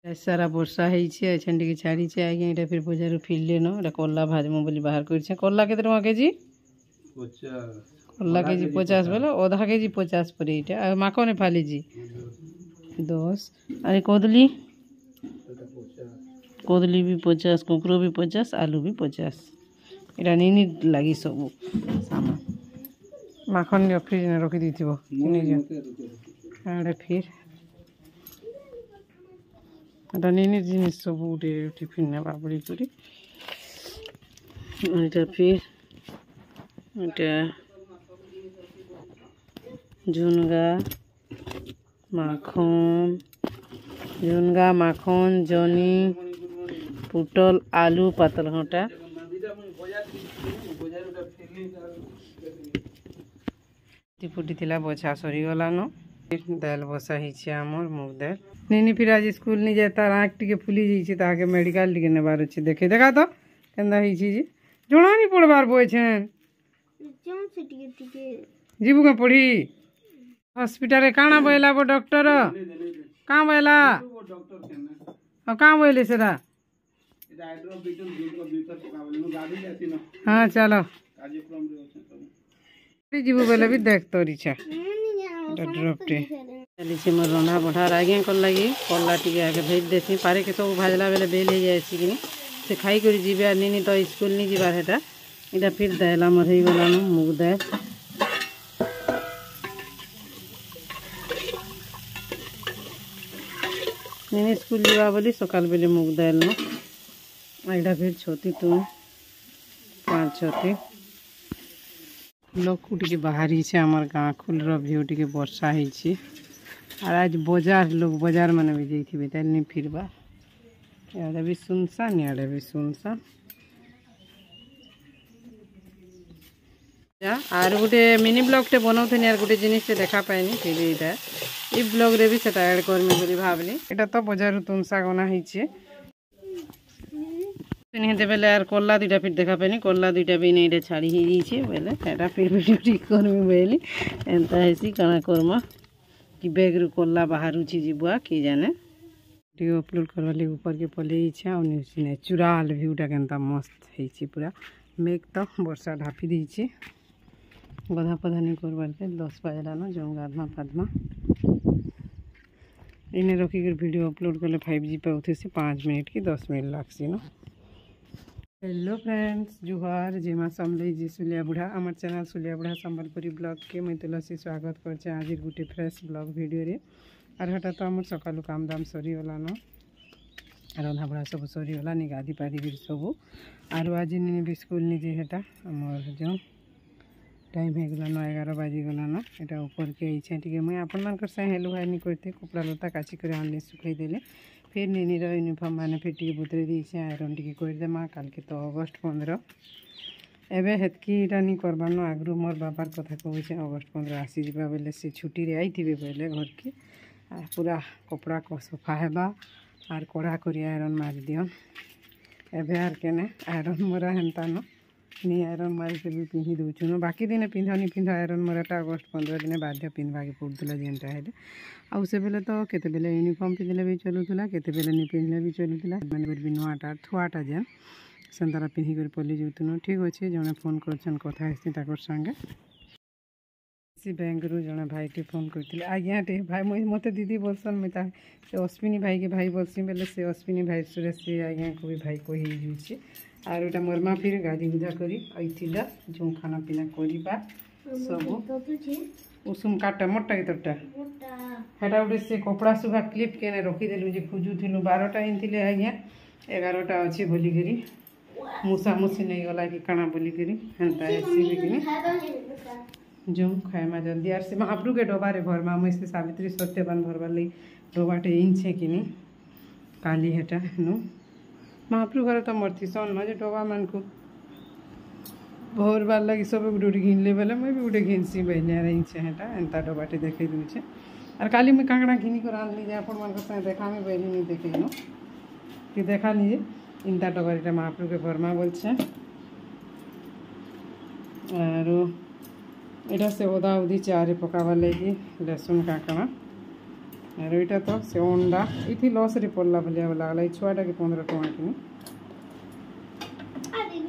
सारा वर्षा होती छाड़ी आज्ञा यहाँ फिर बजार फिरले न एटा कला भाजम बोली बाहर कर कला के केजी कला केजी 50 बोले अधा केजी 50 पर यहाँ माखने फाली 10 अरे कदली कदली भी 50 कुकुर भी 50 आलू भी 50 यहाँ नी लगी सब सामान माखन फ्रिज में रखी दी फिर এটা নিনি জিনিস সব উঠে টিফিন নেবা বলি করি এটা ফির এটা ঝুনগা মাখন জনি পুটল আলু পাতল ঘটা ফুটি थिला बछा सरी गलान दाल बसा हिचे आमर मुग दाल निनी फिर आज स्कूल नहीं जाए तार आँख टी फुली जाइए ताके मेडिकल टी नेबार अच्छे देखे देखा तो केंदा हिची जी जोड़ा नहीं पढ़बार बोछेन जीबू के पढ़ी हॉस्पिटल रे काना बयला बो डॉक्टर कहाँ बयला कहाँ बयले सेरा हाँ चलो जीबू बेले भी देख तोरी छा ड्रॉप टे चली मोर रंधा बढ़ार आगे कर लगी कला टी आगे भेज देसी पारे के सब भाजला बेले बेल हो जाए कि से खाई कर जीवे नी तो स्कूल नहीं जीवार है इटा फिर दाल आमर हो गलान मुग दाल नी स्कूल जीवा बोली सकाल बेले मुग दाल न यहाँ फिर छती तुम 5 छती लोक टी बाहरी आमर गाँ खुल भ्यू टी वर्षा होती और आज बाजार लोग बाजार मैंने भी जाइए तेल नहीं फिरबा इे भी सुनसान इे भी सुनसान आर गोटे मिनी ब्लॉग टे बनाऊनी यार गोटे जिनिस देखा पाएनी फिर यहाँ ये ब्लॉग रे भी से ऐड करमी बोली भावली यहाँ तो बजार तुमसा गना होते बेले यार कला दुटा फिर देखा पानी कला दुटा भी नहीं छाड़ी ही बोले एटा फिर वीडियो ठीक करमी बोली एंता हेसी काना करमा कि बैग रु कला बाहर जीवा कि जाने वीडियो अपलोड करवा लगे ऊपर के पले इच्छा और नेचुराल भ्यूटा केनता मस्त है पूरा मेघ तो वर्षा ढापी देछे गधा पधा नहीं करवार 10 बजला न जो गाधमा पाधमा इन्हें रखिक वीडियो अपलोड कले 5G पे उठे 5 मिनट की 10 मिनट लागसी न हेलो फ्रेंड्स जुहार जेमा समले जी सुलिया बुढ़ा आमर चैनल सुलिया बुढ़ा संबलपुरी ब्लॉग के मैं तुलसी स्वागत करछे आज गोटे फ्रेश ब्लॉग वीडियो रे और हटा तो आमर सकालू काम दाम सरी गलान रंधा बड़ा सब सरी गला नि गाधी पाधी भी सब और आज भी स्कूल नहीं जे हेटा आमर जो टाइम हो गलान 11 बाजी गलान एटा ऊपर के इच्छा टी मुई आपण मानकर से हेलो हाई नहीं करते कपड़ा लता काची कर आनले सुखाई देले फिर निनीर यूनिफॉर्म मैंने फिर टी बुतरे दीचे आयरन टी करदेमा काल के तो अगस्ट 15 एवं हेतकीटा नहीं करवार आगु मोर बाबार कथा कहूँ अगस्ट 15 आसी जा बेले से छुट्टी रे आई बेले घर के पूरा कपड़ा को सफा हेबा और कड़ा कर आयरन मारी दियन एवं आर के आयरन मरा हेन्ता न नहीं आयरन मारी के भी पिंधि दूचु न बाकी दिन पिंध आयरन मराटा अगस्ट 15 दिन बाध्य पिंधवाक पड़ूला जेनटा हेले आउ से बेले तो केते बेले यूनिफॉर्म पिंधले भी चलूला केते बेले नहीं पिंधले भी चलूला मैंने भी नुआटा थुआटा जेन सेंतारा पिंधि कर पलि जाऊन ठीक अच्छे जड़े फोन कर कथा संगे बैंक रू जड़े भाईटी फोन करते आज्ञा टे भाई मत दीदी बोलसन मैं से अश्विनी भाई के भाई बोलसी बेले से अश्विनी भाई सुरेश से आज्ञा को भी भाई कही जाऊँचे और एटा मोरमा फिर गाधी गुधा करी आईला जो खाना पीना करवा सब उषुम काटा मोटा के तोटा हेटा गोटे से कपड़ा सुखा क्लिप के रखीदेलु जे खोजुलु 12टा आनी आज्ञा 11टा अच्छे बोलिकी मूसा मूसी नहीं गला कि काना बोलिकी हेन्ता जो खाएमा जल्दी आर से महाप्रभु के डबारे भरमा मुझे से सावित्री सत्यवान भरवार लगी डबाटे इंछे कि काली हेटा नु महाप्रभु घर तो मरती सन न जे डबा मान को भरवार लगी सब गोटे घिनले बेले मुझे भी गोटे घिनसी बहलिया इंछे हेटा एंता डबाटे देखे दूचे और काली मुझे काकड़ा घिनी कर आनली जे आपण मान संगे देखा में बहली नहीं देखे न कि देखा लीजिए इंता डबारीटा महाप्रभु के भरमा बोलছে और एटा से ओदा उदी चारे पकावा लगी लहसुन काकड़ा और यहाँ तो से अंडा ये लस रे पड़ला भाया लगला छुआटा के 15 टଙ୍କା किनी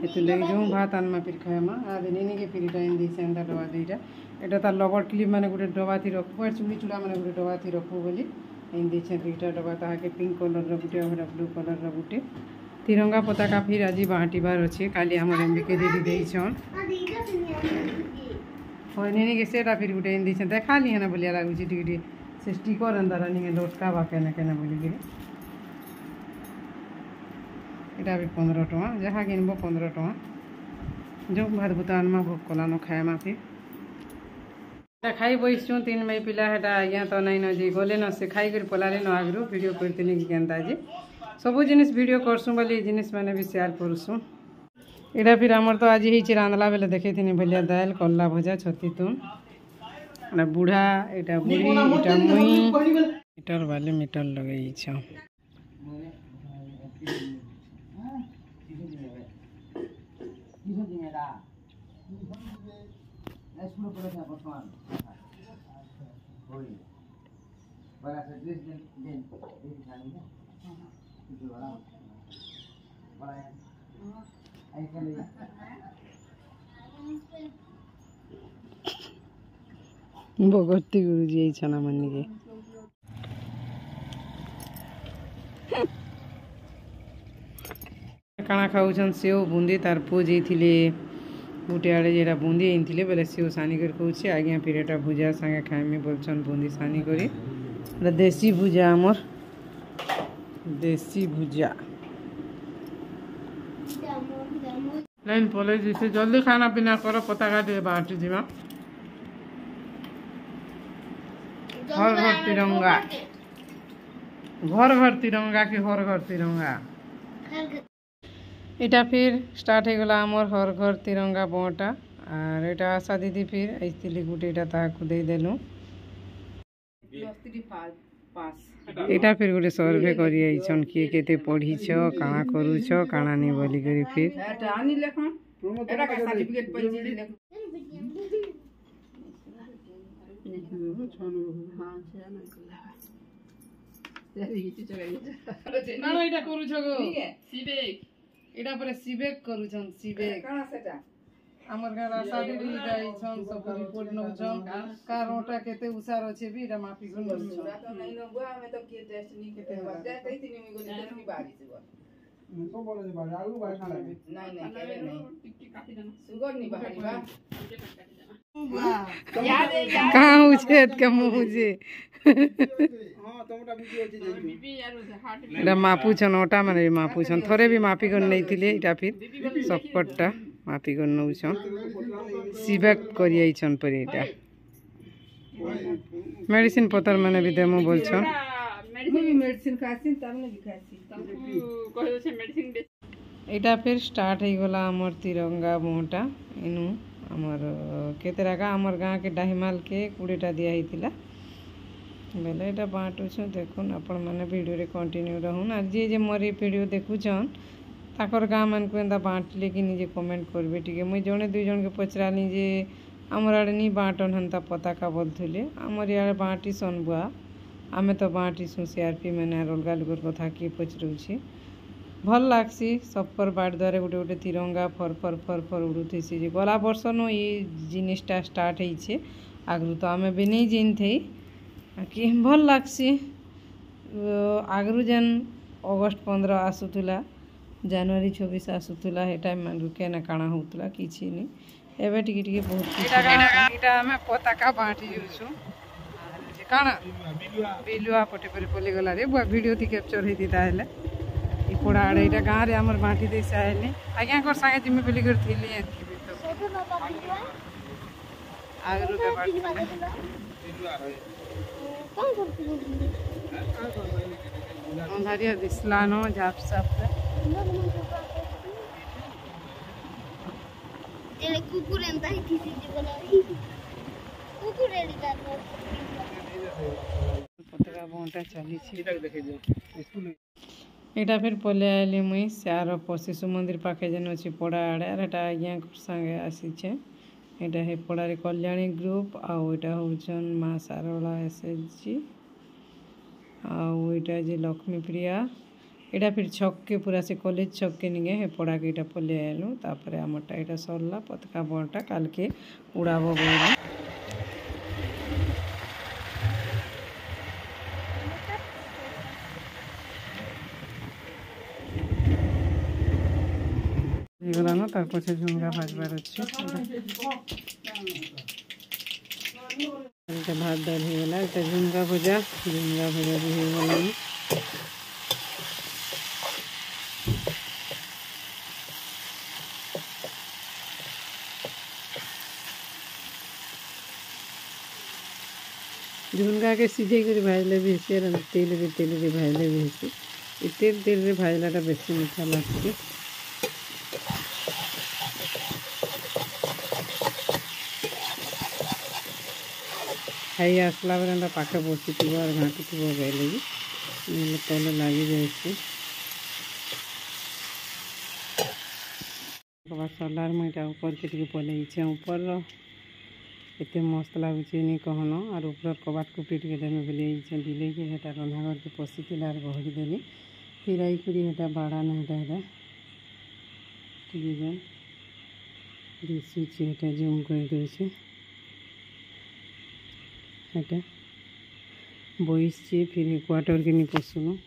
ये लगे जो भात आनमा फिर खाएमा आदि नहीं के फिर टाइम दी से अंडा डबा दुईटा एटा तार लबर क्लिप माने गोटे डबा थी रखू और चूड़ी चूड़ा माने गोटे डबा थी रखू बोली इन दी दुईटा डबा ताके पिंक कलर गुटे और ब्लू कलर गुटे तिरंगा पताका फिर आज बांटबार अच्छे काली आम एमबीके दीदी देछन नहीं के सेटा फिर गोटे इन देछन देखा ली ना बोलिया लगुच टी से स्टिकर एंदा नहीं लोटका बा केना केना बोलिक यहाँ भी 15 टଙ୍କା जहाँ किनब 15 टଙ୍କା जो भात भूत आनमा भोग कलान खाएमा फिर खाई बैसु 3 मई पिला हेटा आज्ञा तो नहीं न जी गले न से खाई कर पलारे न आगरू वीडियो करते कि केनता जी सब जिनिस वीडियो करसुँ बोली जिनिस मैंने भी शेयर करसुँ यहाँ फिर आमर तो आज ही रांधला बेले देखे थी भलिया दाल कल्ला भजा छती तुन बुढ़ा यहाँ बुढ़ी यहाँ मुई मीटर वाले मीटर लगे भगवती गुरुजी आई छना मन्नी के काना खाऊन सेव बुंदी तार पुओ जाइए गोटे आड़े जेटा बुंदी आनी बोले सेव सानी कर कौचे आज्ञा फिर एटा भुजा संगे खाएमी बोलछन बुंदी सानी करी देसी भुजा आमर देसी भुजा लाइन पलै जैसे जल्दी खाना पीना करो पताका टे बाटी जीवा घर घर तिरंगा कि हर घर तिरंगा इटा फिर स्टार्ट हो गला आमर हर घर तिरंगा बँटा और यहाँ आशा दीदी फिर आईली गोटे ताकू दे देलु यहाँ फिर गोटे सर्वे कर किए केते पढ़ी काଣା करूछ काଣା नहीं बोली करी फिर एटा पर सिबेक करूछन सिबेक काना सेटा हमर घर आशा दीदी जाइछन सब रिपोर्ट नउछन का रोटा केते उसार अछि भी एटा मापी कोन नउछन तो नहीं न बुआ में तो के टेस्ट नहीं केते बात जाय कहि तिनी में गोली भी बारी से तो बोले जे बारी आलू बारी खाला नहीं केले नहीं टिक्की काटी देना सुगर नहीं बारी बा याद कहां उछेत के मुंह जे मापुछन ओटा मैंने मापुछन थोड़े भी मापी कर नहीं थिले इटा फिर सबकटा मापी कर नउछन सिबेक करियछन पर इटा मेडिसिन पतर मैंने भी देमो बोलछन मेडिसिन खासिन तमने भी खासी तमको कहयो छे मेडिसिन इटा फिर स्टार्ट हो गला हमर तिरंगा बँटा इनु हमर केतेराका हमर गाँव के डाहिमाल के 20टा दिया हितिला बेले यहाँ बाँटुछु देखुन आपण मैंने वीडियो रे कंटिन्यू रहून और जे मोर वीडियो देखुछन ताकर गाँ मान को एंता बाँटले कि निजे कमेंट करबे टिके मुई जने दुई जन के पचरानी जे आमर आड़े नहीं बाँटन हंता पताका बोलथुले आमर यार बाँटी सन बुआ आमे तो बाँटीसु सीआरपी मैंने अलगा लोकर कथा किए पचरुछि भल लागसी सबकर बाट द्वारा गोटे गोटे तिरंगा फर फर फर फर उड़ुथी जे गला वर्ष न ये जिनिसटा स्टार्ट होइछे आगु तो आमे भी नहीं जानते कि भल लागसी आगु जेन अगस्ट 15 आसुला जनवरी 26 आसुला हे टाइम में रुके ना काଣା होतला किछि नहीं एबे टिके टिके बहुत इटा हमें पताका बाँटी जुछु काଣା बिलुआ पटे पर पले गला रे वीडियो थी कैप्चर हेती ताहेले ई पोड़ा आड़े इटा गाँव रे हमर बाँटी दे से आइले आज्ञा कर संगे जिम्मे बोली कर थिली आगु के बाँटी अंधारिया दिसलानो झाप साप एले कुकुर एंता ही थी बोला कुकुर एडी करनो पतका बंटा चली छी देखे जो स्कूल एटा फिर पले आइली मुई सार शिशु मंदिर पाखे जेन अछि पड़ा आड़े आर एटा आज्ञा संगे आसी छे एटा हे पड़ारे कल्याणी ग्रुप आ एटा होचन मां सारोला एसएचजी आईटा जे लक्ष्मी प्रिया एटा फिर छक के पूरा से कॉलेज छक के निगे हे पड़ा के एटा पले आलु तापर आमरटा एटा सरला पतका बड़टा काल के उड़ाबो बोल गला ना तार पछे झुमका भाजबार अच्छे भात डाल हो गला एटा झुमका भजा भी हो गला झुनगा के सीधे कर भाजले भी हेसी तेल रे भाजले भी हेसी तेल रे भाजलाटा बेसी मीठा लगছে खाई आसला बेला पाखे बसी थी और घाटी थी गले भी तले लगी जाए सलार मुझा ऊपर के पलैचे ऊपर एत मस्त लगुच नहीं कहन और ऊपर कबाट कुपी टे देने बोले दिले कि हेटा रंधा घर के पशि गहरी देली फिर आई करी हेटा बाड़ा ना हेटा ठीक दिशुचे हेटा जूम कर दूचे हेटा बसचे फिर क्वार्टर के नहीं पशुन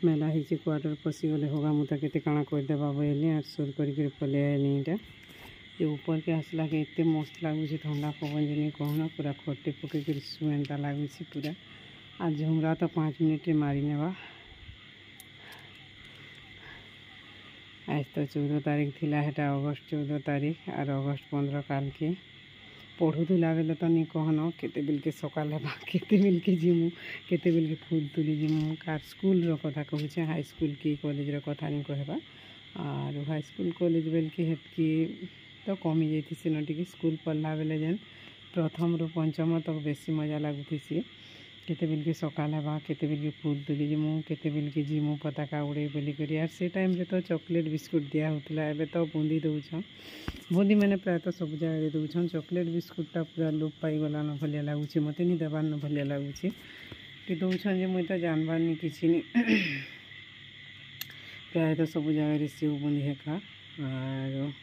मेला ही क्वार्टर पशि गले होगा मुता के काଣା करदेवा बोले और सुर कर पले आनी इटा ये ऊपर के आसला के एत मस्त लगुच ठंडा पवन जे कहना पूरा खटे पकई सुएंता लगुच पूरा आज झुमरा तो 5 मिनट मारी नेबा आज तो 14 तारीख थी हेटा अगस्त 14 तारीख और अगस्त 15 काल के पढ़ुला बेले तो नहीं कहना केते बिल के सकाल हेबा केते बिल के जिमु केते बिल के फूल तुली जिमु कार स्कूल रो कथा कहूचे हाई स्कूल की कॉलेज रो कथा नहीं कहबा और हाई स्कूल कॉलेज बेल के हेतकी तो कमी जाती सेन टी स्कूल पढ़ला बेले जेन प्रथम रु पंचम तक बेसी मजा लगुथी केते बिल के सकाल हेबा केते बिल के फूल तुली जिमु केते बिल के जिमु पताका उड़े बोली करी यार से टाइम रे तो चॉकलेट बिस्कुट दिया होतला एबे तो बूंदी दउछन बूंदी मैंने प्रायतः सब जगह दउछन चॉकलेट बिस्कुटा पूरा लोप पाई गला न भलिया लगुचे मते नहीं देबार न भलिया लगुचे कि दउछन जे मुई तो जानबार नहीं किछि नहीं प्रायतः सब जगह सेव बूंदी हेका और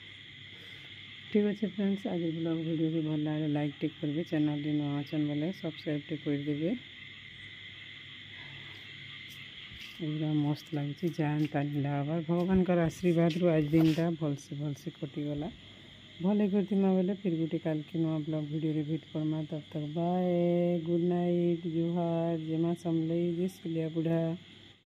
ठीक अच्छे फ्रेंड्स आज ब्लॉग वीडियो भी भल लगे लाइक टेक करेंगे चैनल नुआ अचन बेले सब्सक्राइब टे करदे पूरा मस्त लगे जान ताली लगार भगवान का आशीर्वाद रू आज दिन भलसे कटिगला भले करतीमा बेले फिर गोटे काल के नुआ ब्लॉग वीडियो रे भेट करमा तब तक बाय गुड नाइट जुहार जेमा समलई जे सुलिया बुढ़ा।